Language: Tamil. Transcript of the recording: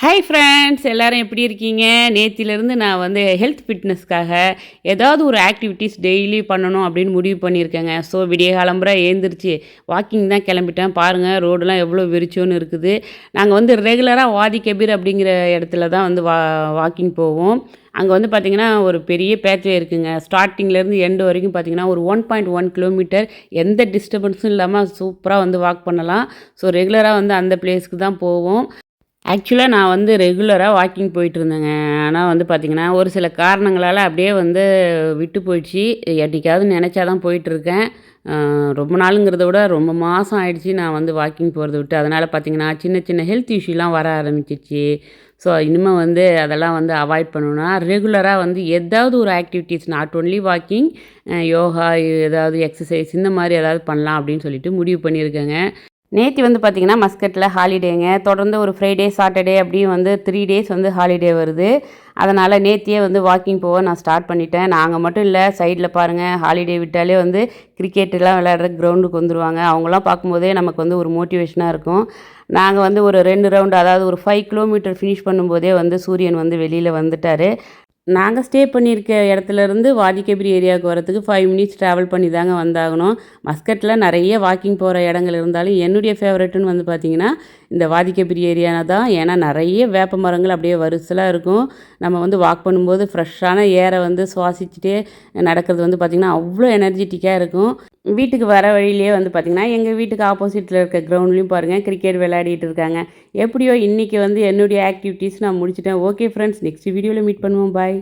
ஹாய் ஃப்ரெண்ட்ஸ் எல்லாரும் எப்படி இருக்கீங்க? நேத்திலேருந்து நான் வந்து ஹெல்த் ஃபிட்னஸ்க்காக ஏதாவது ஒரு ஆக்டிவிட்டீஸ் டெய்லி பண்ணணும் அப்படின்னு முடிவு பண்ணியிருக்கேங்க. ஸோ விடிய காலம்பற எழுந்திரிச்சு வாக்கிங் தான் கிளம்பிட்டேன். பாருங்கள் ரோடெலாம் எவ்வளோ வெறிச்சோன்னு இருக்குது. நாங்கள் வந்து ரெகுலராக வாதி கபீர் அப்படிங்கிற இடத்துல தான் வந்து வாக்கிங் போவோம். அங்கே வந்து பார்த்திங்கன்னா ஒரு பெரிய பேத்வே இருக்குங்க. ஸ்டார்டிங்லேருந்து எண்டு வரைக்கும் பார்த்திங்கன்னா ஒரு 1.1 கிலோமீட்டர் எந்த டிஸ்டர்பன்ஸும் இல்லாமல் சூப்பராக வந்து வாக் பண்ணலாம். ஸோ ரெகுலராக வந்து அந்த பிளேஸ்க்கு தான் போவோம். ஆக்சுவலாக நான் வந்து ரெகுலராக வாக்கிங் போயிட்டுருந்தேங்க. ஆனால் வந்து பார்த்திங்கன்னா, ஒரு சில காரணங்களால் அப்படியே வந்து விட்டு போயிடுச்சு. என்னைக்காவது நினச்சா தான் போயிட்டுருக்கேன். ரொம்ப நாளுங்கிறத விட ரொம்ப மாதம் ஆயிடுச்சு நான் வந்து வாக்கிங் போகிறத விட்டு. அதனால் பார்த்திங்கன்னா, சின்ன சின்ன ஹெல்த் இஷ்யூலாம் வர ஆரம்பிச்சிச்சு. ஸோ இனிமேல் வந்து அதெல்லாம் வந்து அவாய்ட் பண்ணணும்னா, ரெகுலராக வந்து ஏதாவது ஒரு activities not only walking, yoga, ஏதாவது எக்ஸசைஸ் இந்த மாதிரி ஏதாவது பண்ணலாம் அப்படின்னு சொல்லிட்டு முடிவு பண்ணியிருக்கேங்க. நேற்று வந்து பார்த்திங்கன்னா மஸ்கட்டில் ஹாலிடேங்க. தொடர்ந்து ஒரு ஃப்ரைடே சாட்டர்டே அப்படியும் வந்து 3 டேஸ் வந்து ஹாலிடே வருது. அதனால் நேத்தியே வந்து வாக்கிங் போக நான் ஸ்டார்ட் பண்ணிட்டேன். நாங்கள் மட்டும் இல்லை, சைடில் பாருங்கள், ஹாலிடே விட்டாலே வந்து கிரிக்கெட்டெலாம் விளையாடுற கிரவுண்டுக்கு வந்துடுவாங்க. அவங்களாம் பார்க்கும்போதே நமக்கு வந்து ஒரு மோட்டிவேஷனாக இருக்கும். நாங்கள் வந்து ஒரு 2 ரவுண்டு, அதாவது ஒரு 5 கிலோமீட்டர் ஃபினிஷ் பண்ணும்போதே வந்து சூரியன் வந்து வெளியில் வந்துட்டார். நாங்கள் ஸ்டே பண்ணியிருக்க இடத்துலேருந்து வாதி கபீர் ஏரியாவுக்கு வரத்துக்கு 5 மினிட்ஸ் ட்ராவல் பண்ணி தாங்க வந்தாகணும். மஸ்கட்டில் நிறைய வாக்கிங் போகிற இடங்கள் இருந்தாலும் என்னுடைய ஃபேவரெட்டுன்னு வந்து பார்த்திங்கன்னா இந்த வாதி கபீர் ஏரியா தான். ஏன்னா நிறைய வேப்ப மரங்கள் அப்படியே வரிசலாக இருக்கும். நம்ம வந்து வாக் பண்ணும்போது ஃப்ரெஷ்ஷான ஏரை வந்து சுவாசிச்சுட்டே நடக்கிறது வந்து பார்த்திங்கன்னா அவ்வளோ எனர்ஜெட்டிக்காக இருக்கும். வீட்டுக்கு வர வழியிலேயே வந்து பார்த்திங்கன்னா எங்கள் வீட்டுக்கு ஆப்போசிட்டில் இருக்க கிரவுண்ட்லேயும் பாருங்கள் கிரிக்கெட் விளையாடிட்டு இருக்காங்க. எப்படியோ இன்றைக்கி வந்து என்னுடைய ஆக்டிவிட்டீஸ் நான் முடிச்சிட்டேன். ஓகே ஃப்ரெண்ட்ஸ், நெக்ஸ்ட் வீடியோவில் மீட் பண்ணுவோம். பாய்.